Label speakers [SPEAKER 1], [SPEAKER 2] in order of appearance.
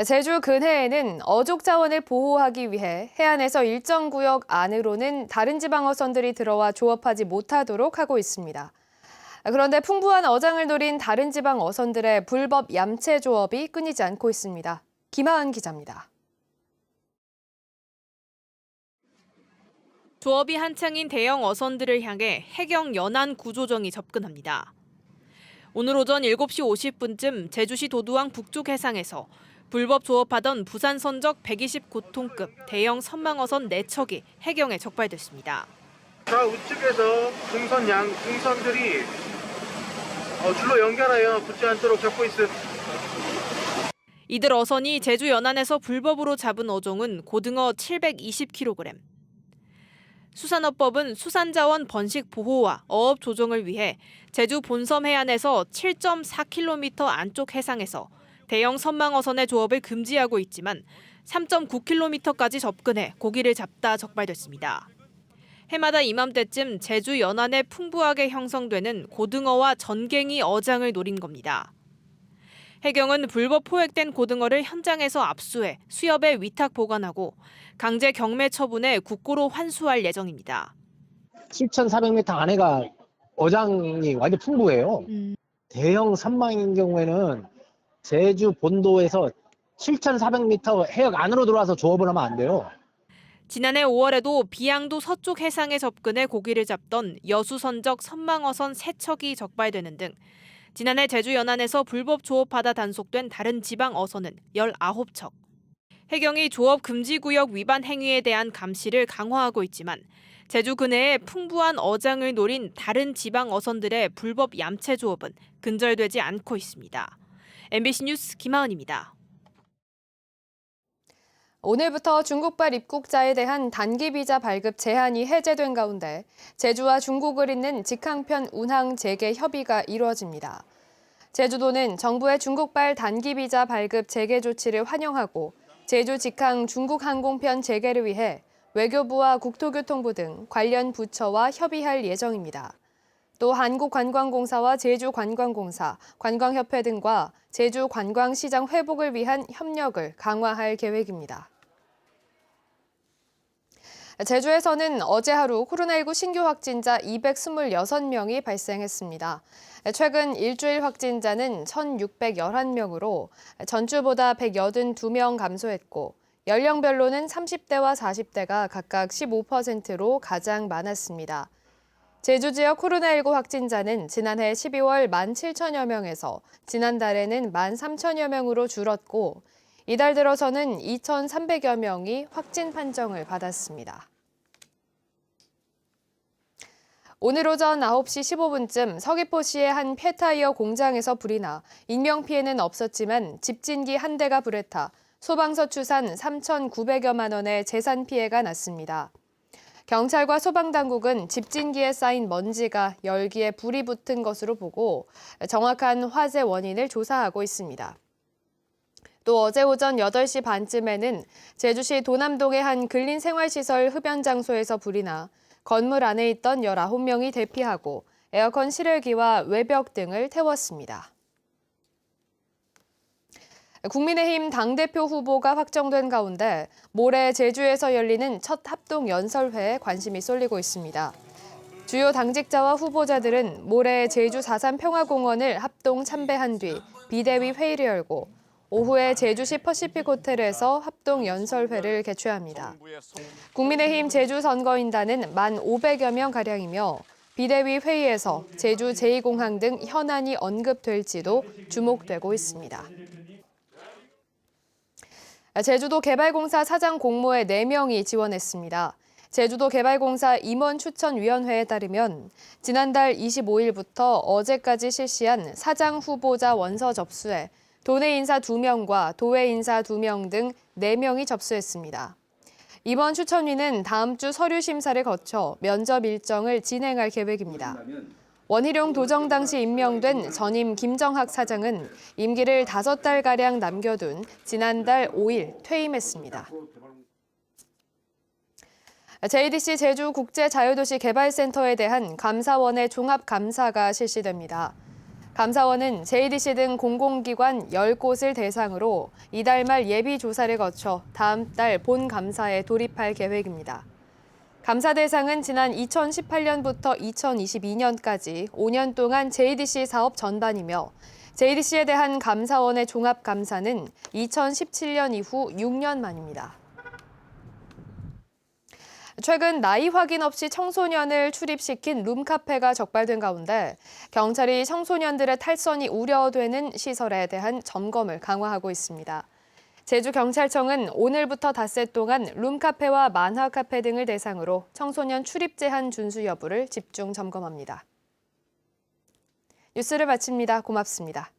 [SPEAKER 1] 제주 근해에는 어족 자원을 보호하기 위해 해안에서 일정 구역 안으로는 다른 지방 어선들이 들어와 조업하지 못하도록 하고 있습니다. 그런데 풍부한 어장을 노린 다른 지방 어선들의 불법 얌체 조업이 끊이지 않고 있습니다. 김하은 기자입니다.
[SPEAKER 2] 조업이 한창인 대형 어선들을 향해 해경 연안 구조정이 접근합니다. 오늘 오전 7시 50분쯤 제주시 도두항 북쪽 해상에서 불법 조업하던 부산 선적 120고톤급 대형 선망어선 4척이 해경에 적발됐습니다.
[SPEAKER 3] 좌우측에서 풍선들이 줄로 연결하여 붙지 않도록 잡고 있음.
[SPEAKER 2] 이들 어선이 제주 연안에서 불법으로 잡은 어종은 고등어 720kg. 수산업법은 수산자원 번식 보호와 어업 조정을 위해 제주 본섬 해안에서 7.4km 안쪽 해상에서 대형 선망어선의 조업을 금지하고 있지만 3.9km까지 접근해 고기를 잡다 적발됐습니다. 해마다 이맘때쯤 제주 연안에 풍부하게 형성되는 고등어와 전갱이 어장을 노린 겁니다. 해경은 불법 포획된 고등어를 현장에서 압수해 수협에 위탁 보관하고 강제 경매 처분해 국고로 환수할 예정입니다.
[SPEAKER 4] 7,400m 안에가 어장이 완전 풍부해요. 대형 선망인 경우에는 제주 본도에서 7,400m 해역 안으로 들어와서 조업을 하면 안 돼요.
[SPEAKER 2] 지난해 5월에도 비양도 서쪽 해상에 접근해 고기를 잡던 여수선적 선망어선 3척이 적발되는 등 지난해 제주 연안에서 불법 조업하다 단속된 다른 지방 어선은 19척. 해경이 조업 금지 구역 위반 행위에 대한 감시를 강화하고 있지만 제주 근해에 풍부한 어장을 노린 다른 지방 어선들의 불법 얌체 조업은 근절되지 않고 있습니다. MBC 뉴스 김하은입니다.
[SPEAKER 1] 오늘부터 중국발 입국자에 대한 단기 비자 발급 제한이 해제된 가운데 제주와 중국을 잇는 직항편 운항 재개 협의가 이루어집니다. 제주도는 정부의 중국발 단기 비자 발급 재개 조치를 환영하고 제주 직항 중국 항공편 재개를 위해 외교부와 국토교통부 등 관련 부처와 협의할 예정입니다. 또 한국관광공사와 제주관광공사, 관광협회 등과 제주 관광시장 회복을 위한 협력을 강화할 계획입니다. 제주에서는 어제 하루 코로나19 신규 확진자 226명이 발생했습니다. 최근 일주일 확진자는 1,611명으로 전주보다 182명 감소했고 연령별로는 30대와 40대가 각각 15%로 가장 많았습니다. 제주 지역 코로나19 확진자는 지난해 12월 17,000여 명에서 지난달에는 13,000여 명으로 줄었고 이달 들어서는 2,300여 명이 확진 판정을 받았습니다. 오늘 오전 9시 15분쯤 서귀포시의 한 폐타이어 공장에서 불이 나 인명피해는 없었지만 집진기 한 대가 불에 타 소방서 추산 3,900여만 원의 재산 피해가 났습니다. 경찰과 소방당국은 집진기에 쌓인 먼지가 열기에 불이 붙은 것으로 보고 정확한 화재 원인을 조사하고 있습니다. 또 어제 오전 8시 반쯤에는 제주시 도남동의 한 근린생활시설 흡연 장소에서 불이 나 건물 안에 있던 19명이 대피하고 에어컨 실외기와 외벽 등을 태웠습니다. 국민의힘 당대표 후보가 확정된 가운데 모레 제주에서 열리는 첫 합동연설회에 관심이 쏠리고 있습니다. 주요 당직자와 후보자들은 모레 제주 4.3 평화공원을 합동 참배한 뒤 비대위 회의를 열고 오후에 제주시 퍼시픽 호텔에서 합동 연설회를 개최합니다. 국민의힘 제주 선거인단은 1,500여 명가량이며 비대위 회의에서 제주 제2공항 등 현안이 언급될지도 주목되고 있습니다. 제주도 개발공사 사장 공모에 4명이 지원했습니다. 제주도 개발공사 임원추천위원회에 따르면 지난달 25일부터 어제까지 실시한 사장 후보자 원서 접수에 도내 인사 2명과 도외 인사 2명 등 4명이 접수했습니다. 이번 추천위는 다음 주 서류 심사를 거쳐 면접 일정을 진행할 계획입니다. 원희룡 도정 당시 임명된 전임 김정학 사장은 임기를 5달가량 남겨둔 지난달 5일 퇴임했습니다. JDC 제주국제자유도시 개발센터에 대한 감사원의 종합감사가 실시됩니다. 감사원은 JDC 등 공공기관 10곳을 대상으로 이달 말 예비 조사를 거쳐 다음 달 본 감사에 돌입할 계획입니다. 감사 대상은 지난 2018년부터 2022년까지 5년 동안 JDC 사업 전반이며 JDC에 대한 감사원의 종합감사는 2017년 이후 6년 만입니다. 최근 나이 확인 없이 청소년을 출입시킨 룸카페가 적발된 가운데 경찰이 청소년들의 탈선이 우려되는 시설에 대한 점검을 강화하고 있습니다. 제주경찰청은 오늘부터 닷새 동안 룸카페와 만화카페 등을 대상으로 청소년 출입 제한 준수 여부를 집중 점검합니다. 뉴스를 마칩니다. 고맙습니다.